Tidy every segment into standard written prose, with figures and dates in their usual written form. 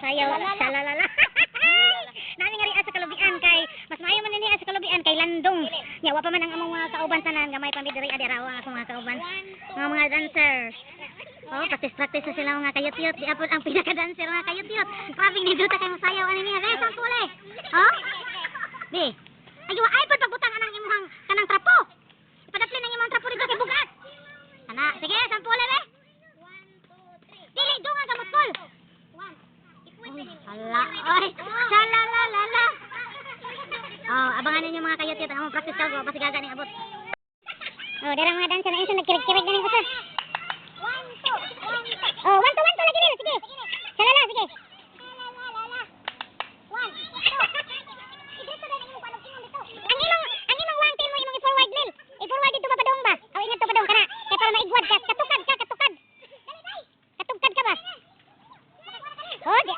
sayaw salalala. Nami nga rin sa kalubian kay mas maayo man niya sa kalubian kay landong. Nya wa pa man ang among mga kauban tanan gamay pa mi diri adiraw ang mga kauban. Mga dancer. Oh, practice sa sila mga kayot-yot. Di apod ang pinaka-dancer mga kayot-yot. Grabe ni duta kay masayaw ani niya. Re, sampule. Oh? Di. Ayo ay pud pagbutang anang imong kanang trapo. Ipadapli nang imong trapo dito kay bugat. Ana, sige, sampule be. Dili dungan sa mutkol. Hala, oy. Salalalala. Oh, abangan ninyo mga kayot-yot ang among practice daw kasi gaga ning abot. Oh, darang mga dancer na iso nagkirig-kirig na ning usa. Oh, 1 to 1 to lagi nila, sige. Salala, sige. Ang imong one team mo imong i-forward lil. I-forward dito papadong ba? Aw ingat to padong kana. Kay para maigwad ka, katukad ka, katukad. Katukad ka ba? Oh, di.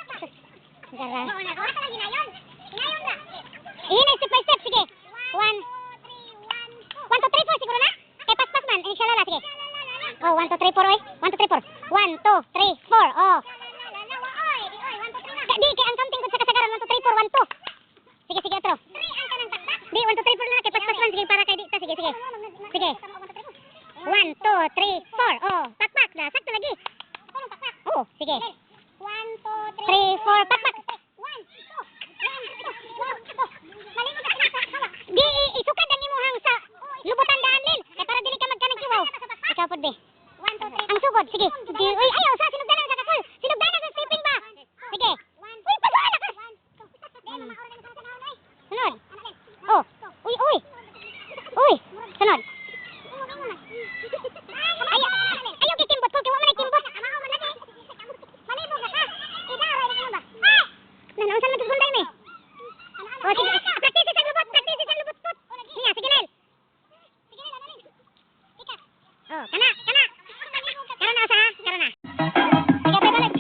Gara. Hinayon ba? Hina step by step, sige. 1 2 3 4 siguro na? Kay paspas man, ini salala, sige. Oh, 1 2 3 4 oy. 1 2 3 4. 1 2 3 4. Oh. Di kay ang counting ko sa kasagaran 1 2 3 4 1 2. Sige sige atro. 3 ang kanang taktak. Di 1 2 3 4 na kay paspas man sige para kay dita sige sige. Sige. 1 2 3 4. Oh, taktak na sakto lagi. Oh, sige. 1 2 3 4 taktak. 1 2 Di isukad ang imong sa lubutan daan lil. Kay para dili ka magkanang kiwaw. Ikaw pod be. Ang sugod, sige. Uy, ayaw sa sinugdanan sa kakul. Sinugdanan sa stripping ba? Sige. Uy, pagawala ka. Sunod. Oh, uy, uy. Uy, sunod. Ayaw kikimbot ko, kiwa man kimbot. Malibog na ka. Idaray na ba? Nanausan man sunday me. Oh, sige. Practice sa lubot, practice sa lubot. Niya, sige nel. Oh, kana, kana. Karena usaha, karena. Tiga balik.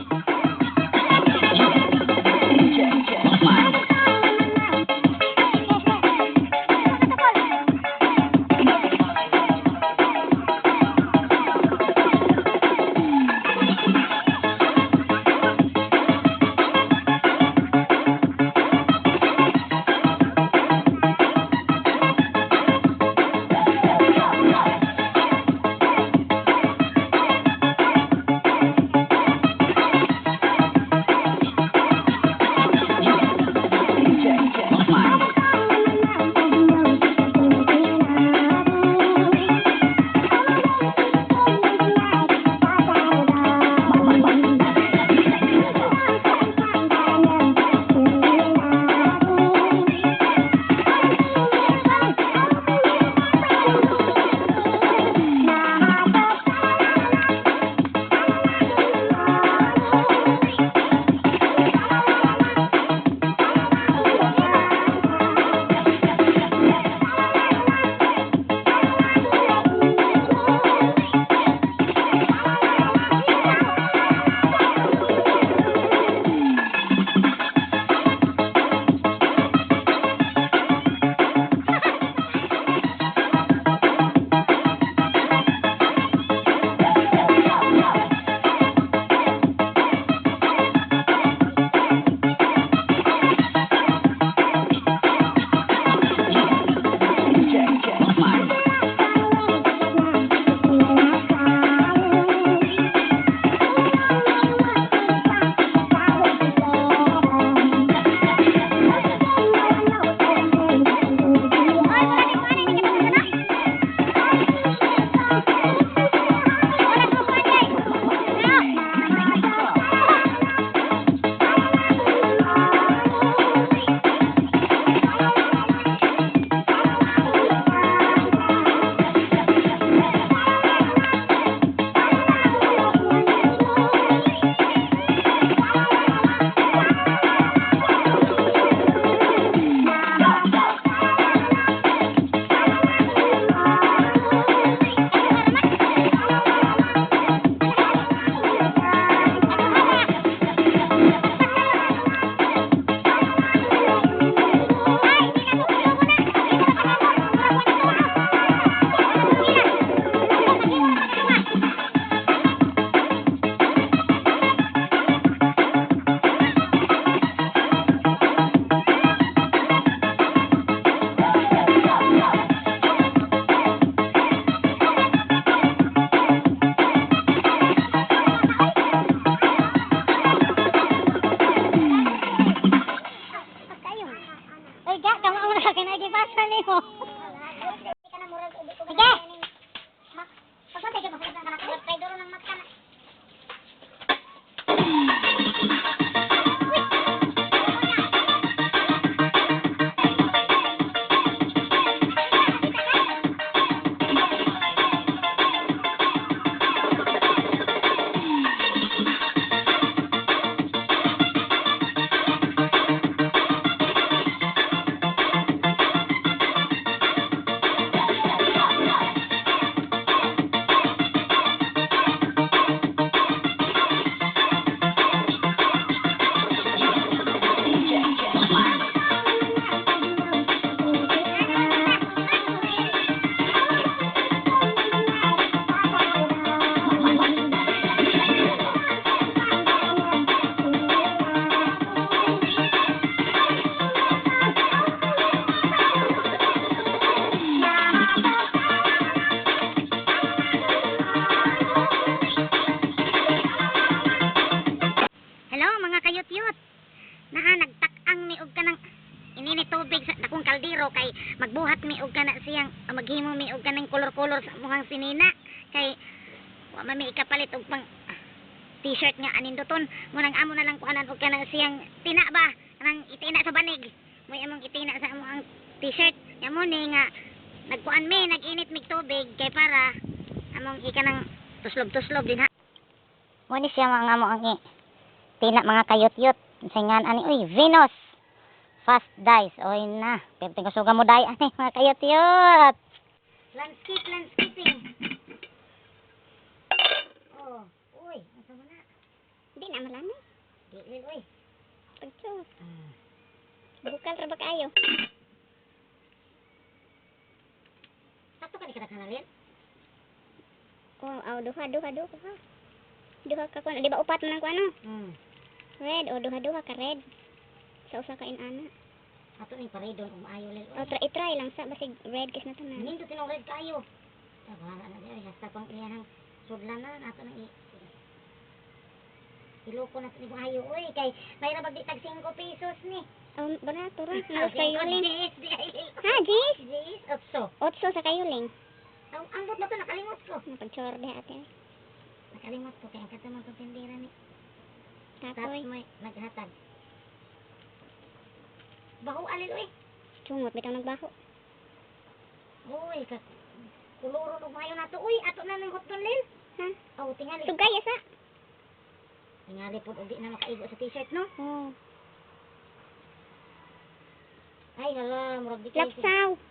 Ya, kamu ang nasa kinagipasa ni mo. Sige. Pagod tayo mahulog ng kanak. Kay duro ng mata na. Kayut-yut. Nagtak-ang mi og kanang inini tubig sa dakong kaldero kay magbuhat mi og kana siyang maghimo mi og kanang kolor-kolor sa muhang sinina kay wa man mi ikapalit og pang t-shirt nga anindoton mo nang amo na lang kuanan og kanang siyang tina ba kanang itina sa banig mo among itina sa muhang t-shirt amo ni nga nagkuan mi naginit mig tubig kay para among ikanang tuslob-tuslob din ha mo ni siya mga amo ang tina mga kayut-yut singan ani uy Venus fast dice oy na perting kasuga mo day ani mga kayut-yut landscaping oh uy asa mo na di na malami di uy pagso bukal ra ba kayo sakto ka di ka kanalin oh duha ka kuno di ba upat man ang kuno red o duha ka red sa usa ka inana ato ni paredon maayo lel o try lang sa basig red kis na tanan nindo tinong red kayo wala na diri hasta pang iyang sudlanan ato nang iloko na ni maayo oy kay mayra bagdi tag 5 pesos ni barato ra na kayo ling ha gis 8 sa kayo ling ang bot na to nakalimot ko napagchor di ate nakalimot ko kay ang katamang tindera ni Tapoy may naghatag. Baho alil oy. Sungot bitaw nagbaho. Oy ka kuloro og mayo nato uy ato na nang hotdon lil. Ha? Oh tingali. Tugay asa. Tingali pud og di na makaigo sa t-shirt no? Oh. Ay hala murag di kay.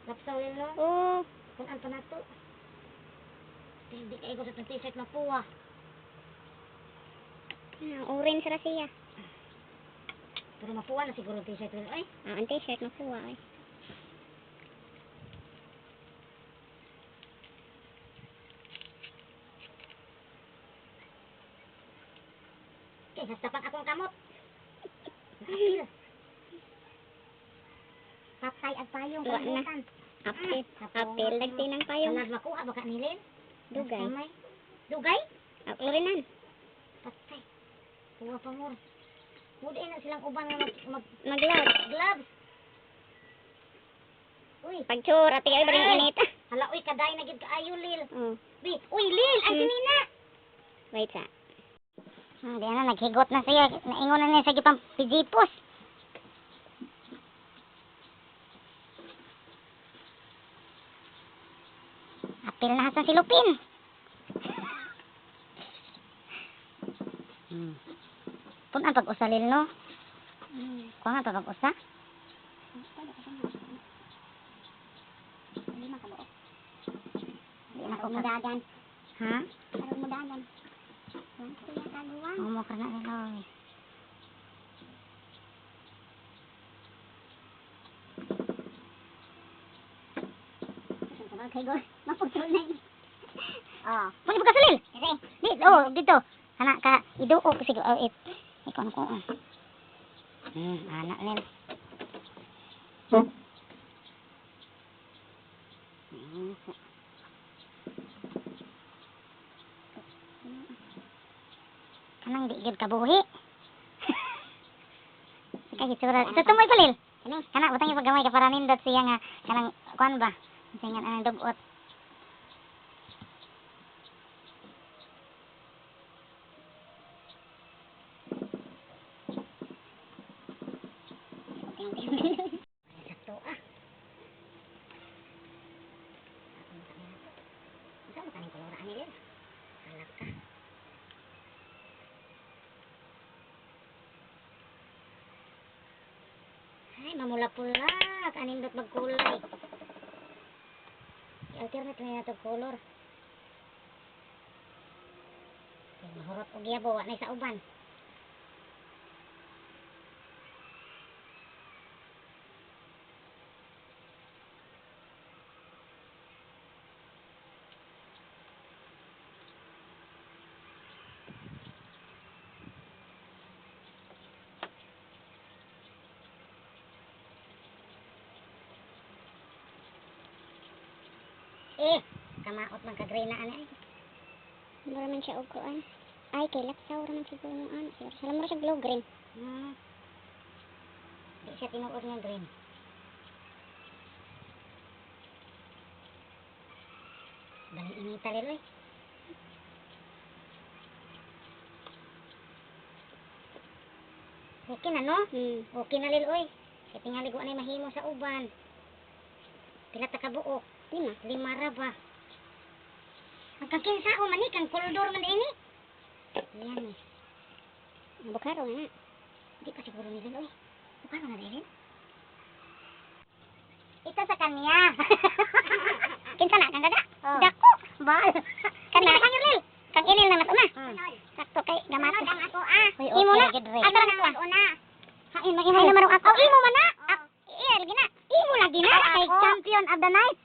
Lapsaw lil no? Oh. Kun anto nato. Di kaigo sa t-shirt mapuwa. Orange ra siya. Pero mapuwa na siguro t-shirt rin, oy. Ang t-shirt mapuwa, oy. Okay, nastapan akong kamot. Apil. Patay at payong kalimutan. Apil, nagtinang payong. Halag makuha, baka nilin. Dugay. Dugay? Urinan. Patay. Kuha pa mo. Mudi na silang uban nga mag-gloves. Uy, pagchur ati ay bring init. Hala uy kaday na gid kaayo lil. Uy lil, ang sinina. Wait sa. Di na naghigot na siya. Naingon na niya sa gipang pijipos. Apil na sa silupin. Pun ang pag-usa lil no? Kuha nga pag-usa? Hindi makabuo. Hindi na ko mudagan. Ha? Parang mudagan. Siya kaguwan. Mo ka na nila. Okay, go. Mapagsul na yun. Pwede ba kasulil? Dito. Anak ka, iduo ko siguro. Ikon ko. Anak nil. Kanang di gid kabuhi. Sige, sura. Tutumoy palil. Ini kana butang yung paggamay ka para nindot siya nga kanang kuan ba? Singan anang dugot. Sakto ah. Sa mo kaning kolor ani din. Halak ka. Ay, mamula-pula. Kanindot magkulay. I-alternate na ito color. Mahurot og yabo, wa na sa uban. Kamaot man ka-gray na ani. Mura man siya og kuan. Ay kay laksaw ra man siguro mo ano. Sala mo siya glow green. Di siya tinuod nga green. Bali inita lilo eh. Okay na no? Okay na lilo eh. Kaya tingali ko anay mahimo sa uban. Pila ta ka buok? 5 ra ba? Magkakinsa o man kang koldor man ini. Yan eh. Bukaro na. Di pa siguro nila oy. Bukaro na din. Ito sa kanya. Kinsa na kang gaga? Dako. Bal. Kanina kang ilil. Kang ilil na mas una. Sakto kay gamat. Ako imo na. Adra na ako una. Hain na imo naman ako. Imo man na. Lagi na. Imo lagi na kay champion of the night.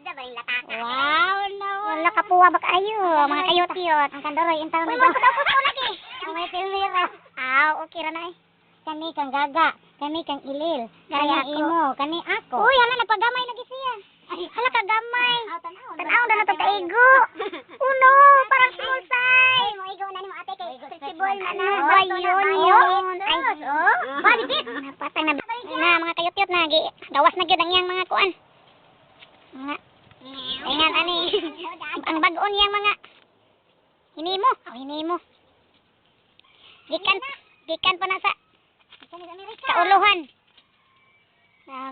Wow, no. Wala kapuwa ba kayo? Mga kayot-kayot. Ang kandoroy, yung taon na ba? Puso lagi. Ang may pilmira. Okay ra na eh. Kani kang gaga. Kani kang ilil. Kaya imo. Kani ako. Uy, hala, nagpagamay lagi siya. Hala, kagamay. Tanaw na na ito kaigo. Uno, parang small size. Mo igo na ni mo ate kay flexible na na. Ay, yun. Ay, badipit. Napatang na. Mga kayot-kayot na. Gawas na gyud ang iyang mga kuan. Mga ingan ani ang bag-on yang mga hinimo hinimo gikan pa na sa uluhan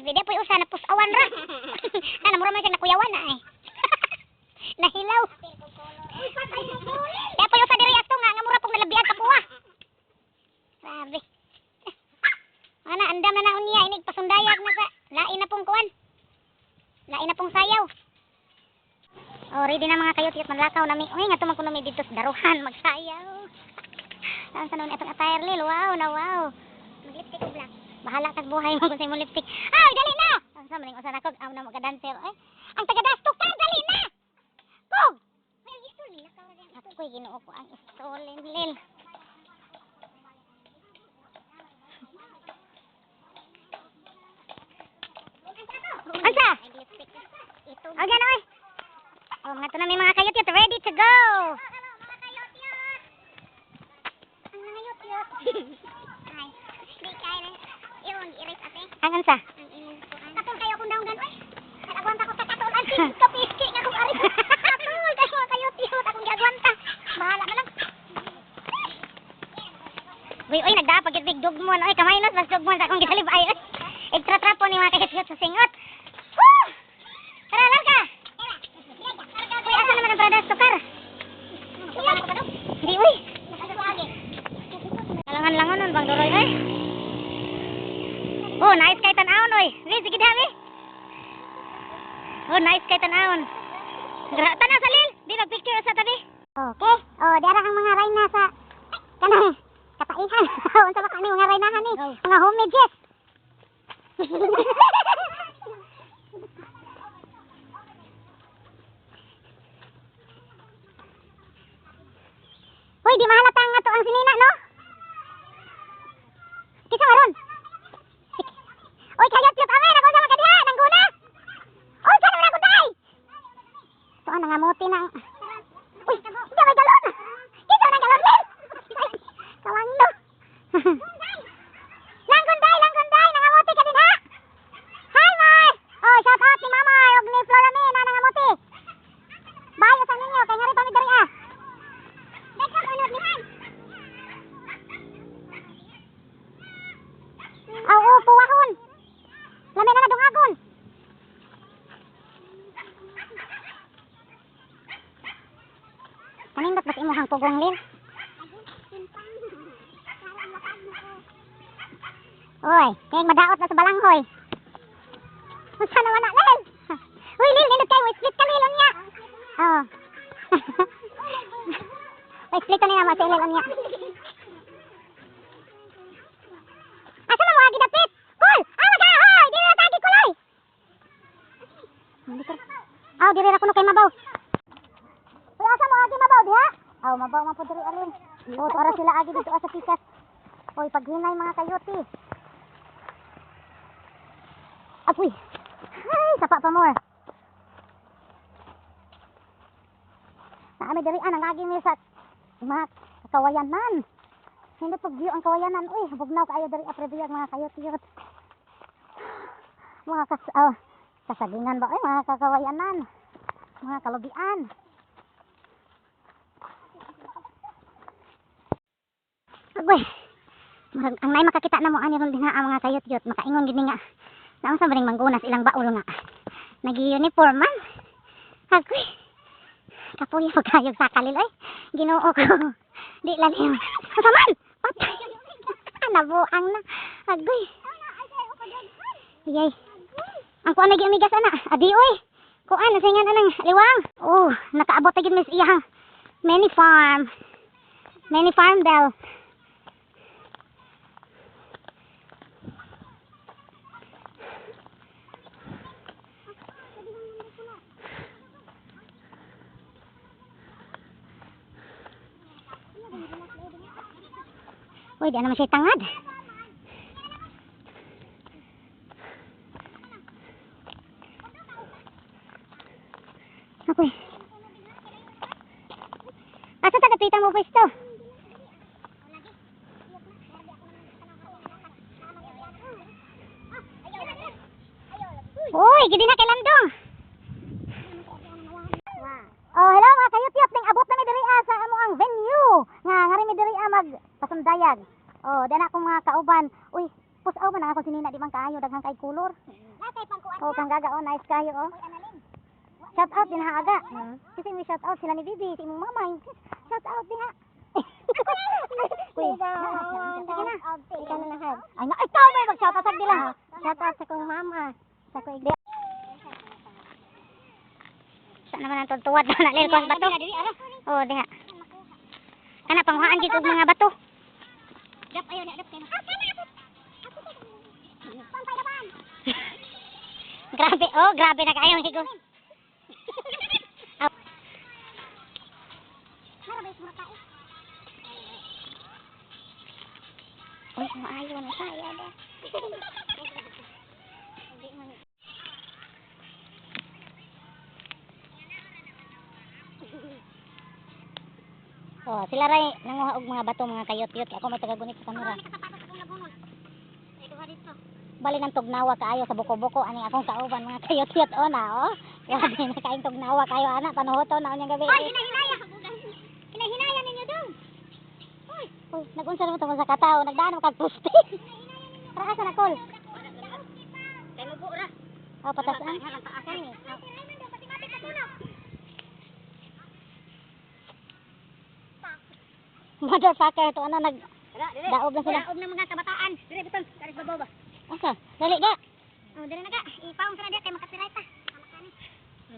video po usa na pusawan ra ana mura man siya nakuyawan na eh nahilaw kaya po usa diri asto nga mura pong nalabian sa puwa grabe ana andam na naon niya inig pasundayag na sa lain na pong kuan lain na pong sayaw. Ready na mga kayot-kayot manlakaw nami. Uy, nga tuman ko nami dito sa daruhan magsayaw. Saan sa noon itong attire lil? Wow, na wow. Mag-lipstick ko black. Bahala kag buhay mo kung sa imong lipstick. Ay, dali na! Ang sa maning usan ako, na magadancer. Ay, ang taga-dastok ka, dali na! Pog! May istol nila ka ra din. Ako'y ginoo ko ang istolin lil. Asa? Okay na oy. Mga to na may mga kayot-yot ready to go. Mga kayot-yot. Ang mga kayot-yot. Ay, di kaya na. Iyon, i-erase ate. Ang ansa? Ang imong kuan. Katol kayo akong daungan oy. Nagagwanta ko sa katol. Ang kapiski nga akong ari. Katol kayo mga kayot-yot. Akong gagwanta. Bahala na lang. Uy, nagdapag yung big dugmon. Oy, kamay not, mas dugmon sa akong gisalibay. Extra trapo ni mga kayot-yot sa singot. Tara, larga! Uy, asa naman ang Pradas Tukar? Hindi, uy! Alangan-langan nun, Bang Doroy, oy! Oh, nice kay tanawon, oy! Sige, dami! Oh, nice kay tanawon! Tanaw sa lil! Di nag-picture sa tabi! Okay, diara ang mga rayna sa kanang kataihan. Unsa ba kani mga raynahan ni? Mga homages! Uy, di mahalata nga to ang sinina, no? Kisa maron? Uy, kayot-yot amin! Ako sa makadiha! Nangguna! Uy, kano na ko tayo! Ito, nangamuti ng... Uy, hindi may galon! Kisa na galon, Lil! Kawang no! Langkunday! Nangamuti ka Manindot bas imuhang pugong lil. Oy, kaya madaot na sa balanghoy. Unsa naman na lil? Uy lil, nindot kayo, split ka lil unya. Oh. Split ka nila sa lil unya. Asa na mo agi dapit? Kul, ama ka hoy, dili na tagi kulay. Aw, diri ra kuno kay mabaw. Uy, asa mo agi mabaw diha? Aw, mabaw man po diri alin. O, para sila agi dito sa pikas. Oy, paghinay mga kayoti. Apoy. Ay, sapa pa more. Naami diri ang agi ni sa mga kawayanan. Hindi pag view ang kawayanan. Uy, bugnaw kaayo diri aprebiyag mga kayot-yot. Mga kasagingan ba? Ay, mga kakawayanan. Mga kalubian. Agoy. Ang nay makakita na mo ani ron din ang mga kayot-yot. Makaingon gini nga. Naon sa maring manggunas ilang baul nga. Nagi-uniform man. Agoy. Kapuyo kayog sa kalil ay. Ginoo ko. Di lalim. Kasaman! Patay! Nabuang na. Agoy. Yay. Ang kuan lagi umigas ana. Adi oy. Kuan nasingan anang liwang. Oh, nakaabot gid mis iyang mini farm. Mini farm daw. Uy, di naman siya tangad. Okay. Asa ta kapita mo pwesto? Uy, gidi na kay Landong. Oh, hello mga kayot-yot, ning abot na mi diri sa amo ang venue. Nga ngari mi diri mag pasundayag. Oh, dana akong mga kauban. Uy, pusaw man ako sinina di man kaayo daghang kay kulor. Oh, kang gaga oh, nice kayo oh. Shout out din ha aga. Kasi may shout out sila ni Bibi, si imong mama. Shout out din ha. Uy, sige na. Ikaw na lahat. Ay, ikaw may mag-shout out sa dila. Shout out sa kong mama. Sa ko igdi. Sa naman ang tuntuwad na lil kon bato. Oh, diha. Kana panghuaan gid og mga bato. Dap ayo ni, dap kay. Grabe, oh, grabe na kayo higo. Uy, maayo na saya ba? Oh, sila ray nanguha og mga bato mga kayot-yot. Ako may tagagunit sa kamera. Bali ng tugnawa kaayo sa buko-buko ani akong kauban mga kayot-yot o na oh. Grabe na kaing tugnawa kayo ana panuhoto na unyang gabi. Hoy, hinahinaya. Hinahinaya ninyo dong. Hoy, nagunsa mo tungkol sa katao, nagdaan mo kag puste. Para sa nakol. Kay lubo ra. Oh, patasan. Motherfucker to ano daob na sila. Daob na mga kabataan. Dire beton, tarik babaw ba. Asa? Dali ga. Oh, dali na ga. Ipaong ka na dia kay makapirayta.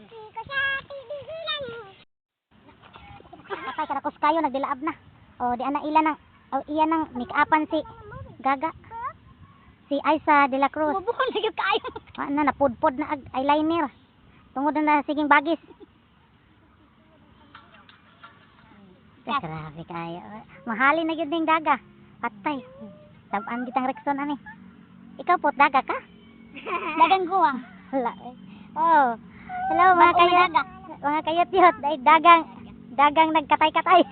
Ko sa tidigilan. Patay ka na kayo nagdilaab na. Oh, di ana ila nang iya nang make-upan si Gaga. Si Aiza de la Cruz. Bubuhon na gyud kaayo. Ana napudpod na eyeliner. Tungod na siging bagis. Grabe kayo. Mahalin na gyud ning Gaga. Patay. Taban gitang Rexon ani. Ikaw po daga ka? Dagang guwang. Hala. Oh. Hello mga kayot. Mga kayot-yot, dagang nagkatay-katay.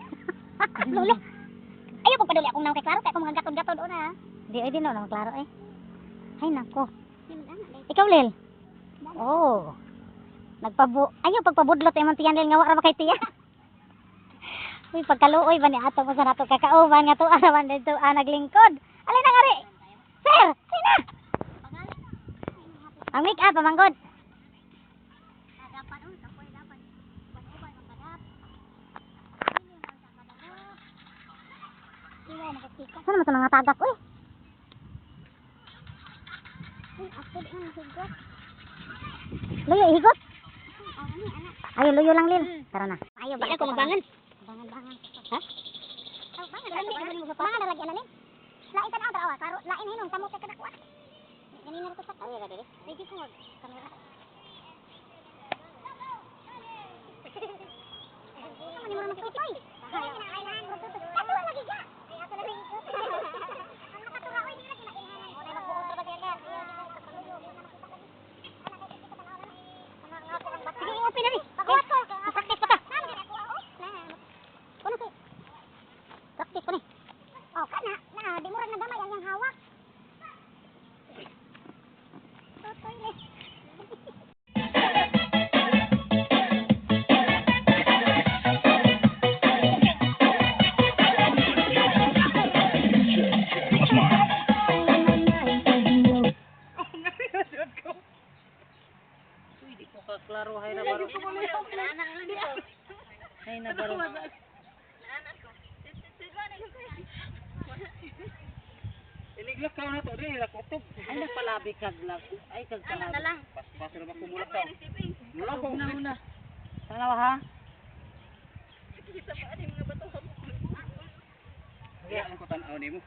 Lolo. Ayaw ko paduli akong nang kay klaro kay akong mga gatod-gatod una. Di ay din no klaro eh. Ay nako. Ikaw Lil. Oh. Ayaw pagpabudlot imong tiyan Lil nga wa ra kay tiya. Uy, pagkaluoy ba ni ato mo sa nato kakauban nga to arawan dito naglingkod. Alin na ngari? Sir, sina? Ang make up pamanggod. Sana mo sa mga tagak, uy. Ako di man higot. Luyo, higot. Ayo, luyo lang, Lil. Tara na. Ayo, baka ko mabangan. Bangan. Ha? Oh, bangan na lagi, Lil. Lain tan ada awa, karo lain hinong tamo ka kadakwa. Ganina ra to sa. Ayo, dali. Ready ko mag kamera. Ano ni mo magtutoy? Ato lagi ka. Ato lagi ka. Ang nakatura oy dili lagi mailhanan. Mo na magbuong tra ba diyan? Sige, open na ni. Pagkuhat ko. Practice pa ta. Kuno to. Practice pa ni. Oh, kana. Na, di mo ra nagamay ang yang hawak. Totoy le. Klaro hay na baro. Hay na baro. Iliglak ka na to di kutob. Ay nagpalabi kag lag. Ay kag palabi. Pas ra ba kumulak ka. Mula ko una. Sana ha? Kita pa ani mga bato. Ya, ang ko tan-aw nimo.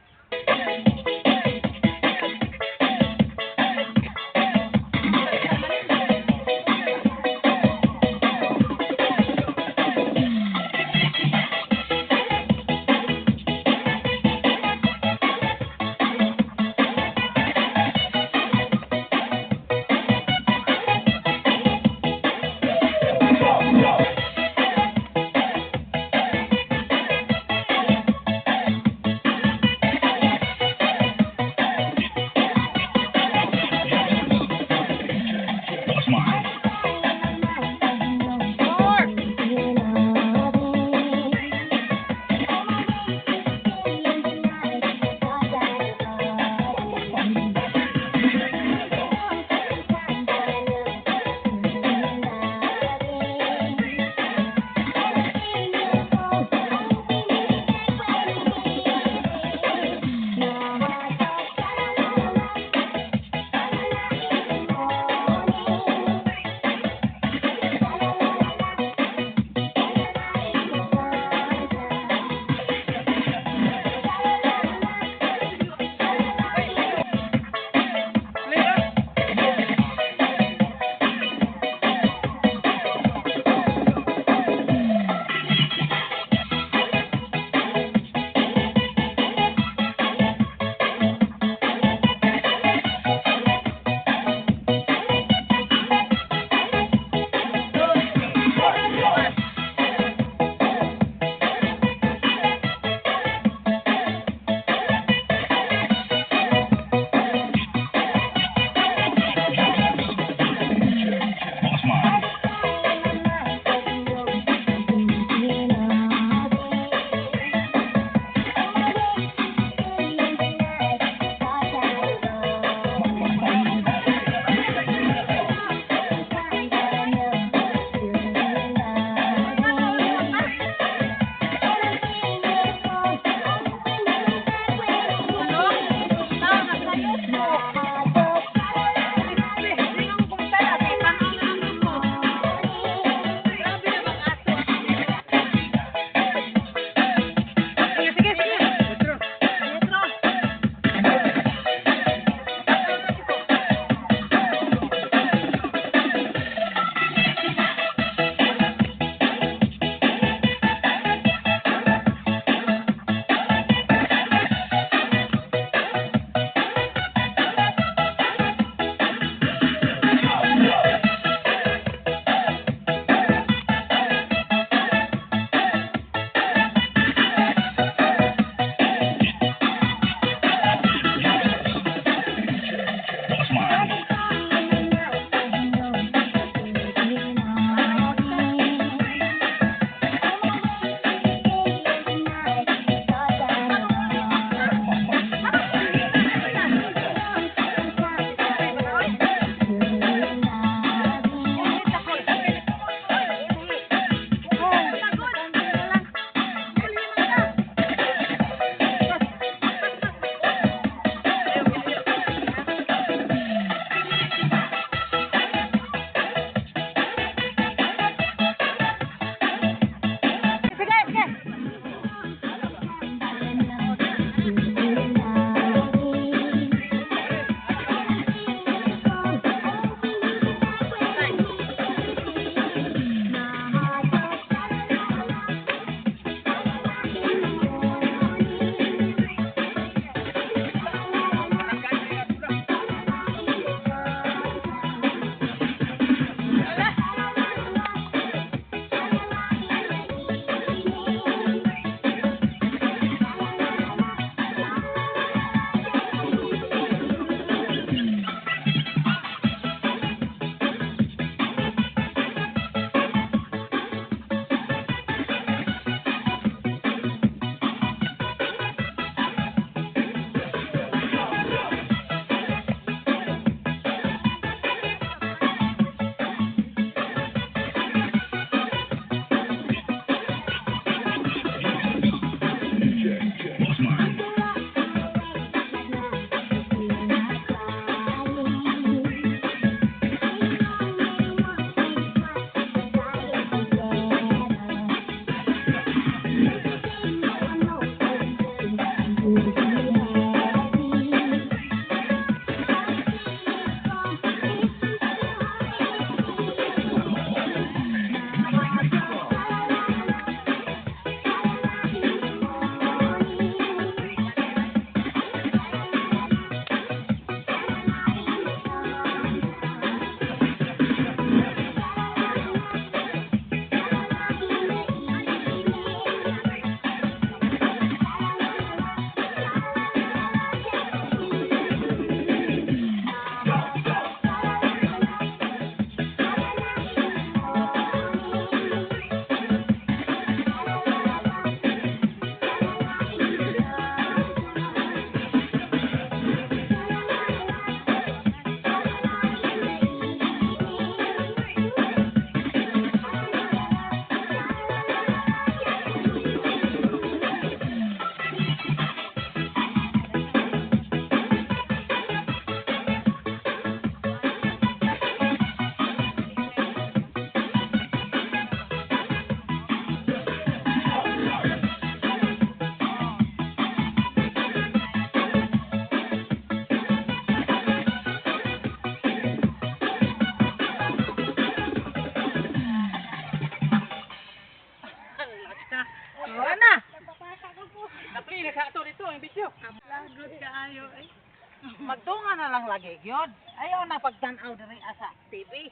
Magtunga na lang lagi gyud. Ayaw na pagtan-aw diri asa TV.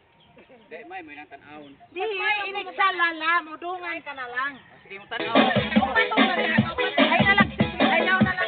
Di, may nang tanawon. Di, inig sa lala, mudungan ka na lang. Sige mo tanaw. Ay, nalagsis, ayaw na lang.